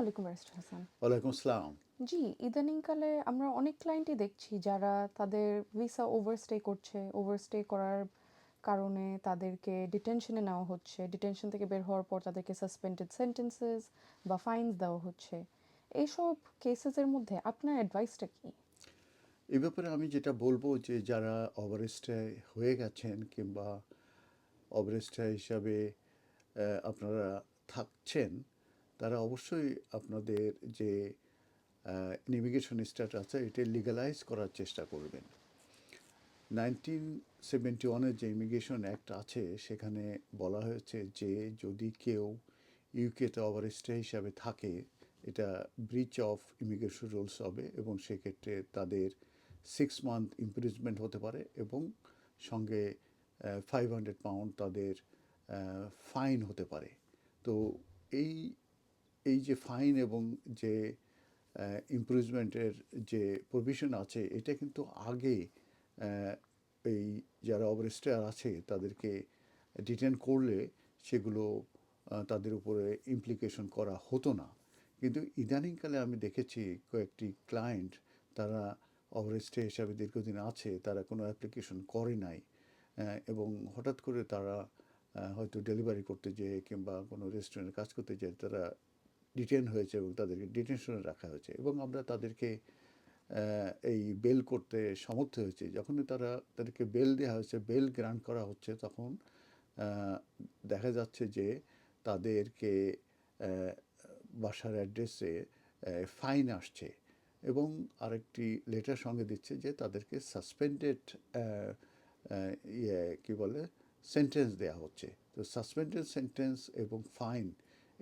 আলাইকুম ব্যারিস্টার হাসান। ওয়ালাইকুম আসসালাম। জি, ইদানিংকালে আমরা অনেক ক্লায়েন্টই দেখছি যারা তাদের ভিসা ওভারস্টে করছে। ওভারস্টে করার কারণে তাদেরকে ডিটেনশনে নেওয়া হচ্ছে। ডিটেনশন থেকে বের হওয়ার পর তাদেরকে সাসপেন্ডেড সেন্টেন্সেস বা ফাইনস দেওয়া হচ্ছে। এইসব কেসেসের মধ্যে আপনার অ্যাডভাইসটা কি? এই ব্যাপারে আমি যেটা বলবো যে যারা ওভারস্টে হয়ে গেছেন কিংবা ওভারস্টে হিসাবে আপনারা থাকছেন, তারা অবশ্যই আপনাদের যে ইমিগ্রেশন স্ট্যাটাস আছে এটা লিগালাইজ করার চেষ্টা করবেন। 1971-এর যে ইমিগ্রেশন অ্যাক্ট আছে সেখানে বলা হয়েছে যে যদি কেউ ইউকেতে ওভারস্টে হিসাবে থাকে, এটা ব্রিচ অফ ইমিগ্রেশন রুলস হবে এবং সেক্ষেত্রে তাদের 6 মান্থ ইমপ্রিজমেন্ট হতে পারে এবং সঙ্গে 500 পাউন্ড তাদের ফাইন হতে পারে। তো এই এই যে ফাইন এবং যে ইমপ্রিজমেন্টের যে প্রভিশন আছে এটা কিন্তু আগে এই যারা ওভারস্টে আছে তাদেরকে ডিটেন করলে সেগুলো তাদের উপরে ইমপ্লিকেশন করা হতো না। কিন্তু ইদানিংকালে আমি দেখেছি কয়েকটি ক্লায়েন্ট তারা ওভারস্টে হিসাবে দীর্ঘদিন আছে, তারা কোনো অ্যাপ্লিকেশন করে নাই এবং হঠাৎ করে তারা হয়তো ডেলিভারি করতে যেয়ে কিংবা কোনো রেস্টুরেন্টে কাজ করতে যেয়ে তারা ডিটেন হয়েছে এবং তাদেরকে ডিটেনশনে রাখা হয়েছে এবং আমরা তাদেরকে এই বেল করতে সমর্থ হয়েছি। যখনই তাদেরকে বেল দেওয়া হয়েছে, বেল গ্রান্ট করা হচ্ছে, তখন দেখা যাচ্ছে যে তাদেরকে বাসার অ্যাড্রেসে ফাইন আসছে এবং আরেকটি লেটার সঙ্গে দিচ্ছে যে তাদেরকে সাসপেন্ডেড কী বলে সেন্টেন্স দেওয়া হচ্ছে। তো সাসপেন্ডেড সেন্টেন্স এবং ফাইন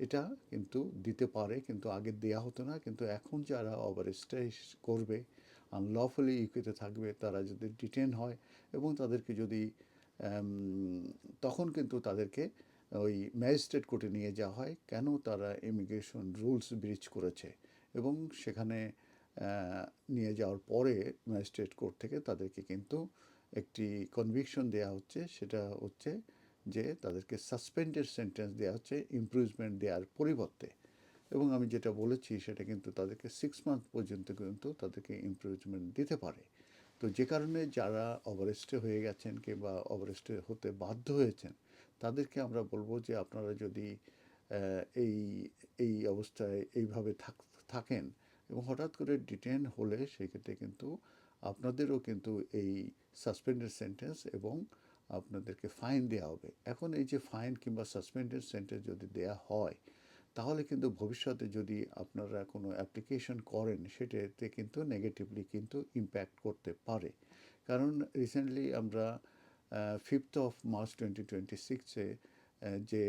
এটা কিন্তু দিতে পারে, কিন্তু আগে দেওয়া হতো না। কিন্তু এখন যারা ওভারস্টে করবে, আনলফুলি ইউকেতে থাকবে, তারা যদি ডিটেন হয় এবং তাদেরকে যদি তখন কিন্তু তাদেরকে ওই ম্যাজিস্ট্রেট কোর্টে নিয়ে যাওয়া হয় কেন তারা ইমিগ্রেশন রুলস ব্রিচ করেছে এবং সেখানে নিয়ে যাওয়ার পরে ম্যাজিস্ট্রেট কোর্ট থেকে তাদেরকে কিন্তু একটি কনভিকশন দেওয়া হচ্ছে, সেটা হচ্ছে যে তাদেরকে সাসপেন্ডেড সেন্টেন্স দেওয়া হচ্ছে ইমপ্রুভমেন্ট দেওয়ার পরিবর্তে। এবং আমি যেটা বলেছি সেটা কিন্তু তাদেরকে 6 মান্থ পর্যন্ত কিন্তু তাদেরকে ইমপ্রুভমেন্ট দিতে পারে। তো যে কারণে যারা ওভারস্টে হয়ে গেছেন কিংবা ওভারস্টে হতে বাধ্য হয়েছেন, তাদেরকে আমরা বলবো যে আপনারা যদি এই এই অবস্থায় এইভাবে থাকেন এবং হঠাৎ করে ডিটেন হলে সেক্ষেত্রে কিন্তু আপনাদেরও কিন্তু এই সাসপেন্ডেড সেন্টেন্স এবং আপনাদেরকে ফাইন দেওয়া হবে। এখন এই যে ফাইন কিংবা সাসপেন্ডেড সেন্টেন্স যদি দেওয়া হয়, তাহলে কিন্তু ভবিষ্যতে যদি আপনারা কোনো অ্যাপ্লিকেশন করেন সেটাতে কিন্তু নেগেটিভলি কিন্তু ইম্প্যাক্ট করতে পারে। কারণ রিসেন্টলি আমরা 5 মার্চ 2026-এ যে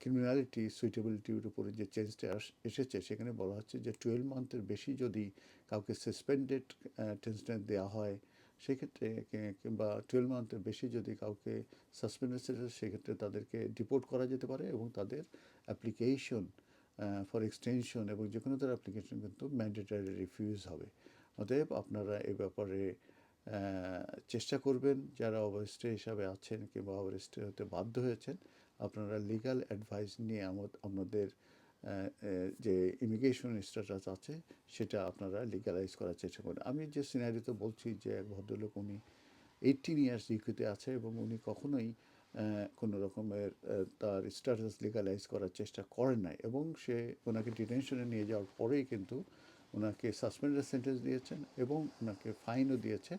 ক্রিমিনালিটি সুইটেবিলিটির উপরে যে চেঞ্জটা এসেছে সেখানে বলা হচ্ছে যে 12 মান্থের বেশি যদি কাউকে সাসপেন্ডেড সেন্টেন্স দেওয়া হয় সেক্ষেত্রে কিংবা 12 মান্থের বেশি যদি কাউকে সাসপেন্ডেড সেন্টেন্স, সেক্ষেত্রে তাদেরকে ডিপোর্ট করা যেতে পারে এবং তাদের অ্যাপ্লিকেশন ফর এক্সটেনশন এবং যে কোনো তার অ্যাপ্লিকেশন কিন্তু ম্যান্ডেটারি রিফিউজ হবে। অতএব আপনারা এ ব্যাপারে চেষ্টা করবেন, যারা ওভারস্টে হিসাবে আছেন কিংবা ওভারস্টে হতে বাধ্য হয়েছেন, আপনারা লিগ্যাল অ্যাডভাইস নিয়ে আমাদের যে ইমিগ্রেশন স্ট্যাটাস আছে সেটা আপনারা লিগ্যালাইজ করার চেষ্টা করেন। আমি যে সিনারিতে বলছি যে এক ভদ্রলোক উনি 18 ইয়ার্স ইউকেতে আছে এবং উনি কখনোই কোনো রকমের তার স্ট্যাটাস লিগালাইজ করার চেষ্টা করেন নাই এবং ওনাকে ডিটেনশনে নিয়ে যাওয়ার পরেই কিন্তু ওনাকে সাসপেন্ডেড সেন্টেন্স দিয়েছেন এবং ওনাকে ফাইনও দিয়েছে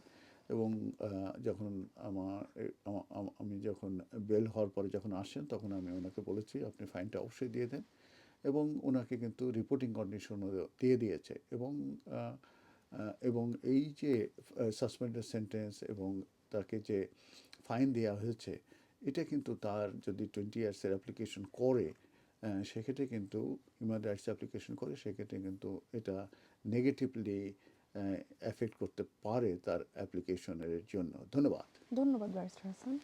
এবং যখন আমি যখন বেল হওয়ার পরে যখন আসেন তখন আমি ওনাকে বলেছি আপনি ফাইনটা অবশ্যই দিয়ে দেন এবং ওনাকে কিন্তু রিপোর্টিং কন্ডিশনও দিয়ে দিয়েছে এবং এই যে সাসপেন্ডেড সেন্টেন্স এবং তাকে যে ফাইন দেওয়া হয়েছে এটা কিন্তু তার যদি 20 ইয়ার্সের অ্যাপ্লিকেশন করে সেক্ষেত্রে কিন্তু হিউম্যান রাইটস অ্যাপ্লিকেশন করে সেক্ষেত্রে কিন্তু এটা নেগেটিভলি এফেক্ট করতে পারে তার অ্যাপ্লিকেশনের জন্য। ধন্যবাদ। ধন্যবাদ ব্যারিস্টার হাসান।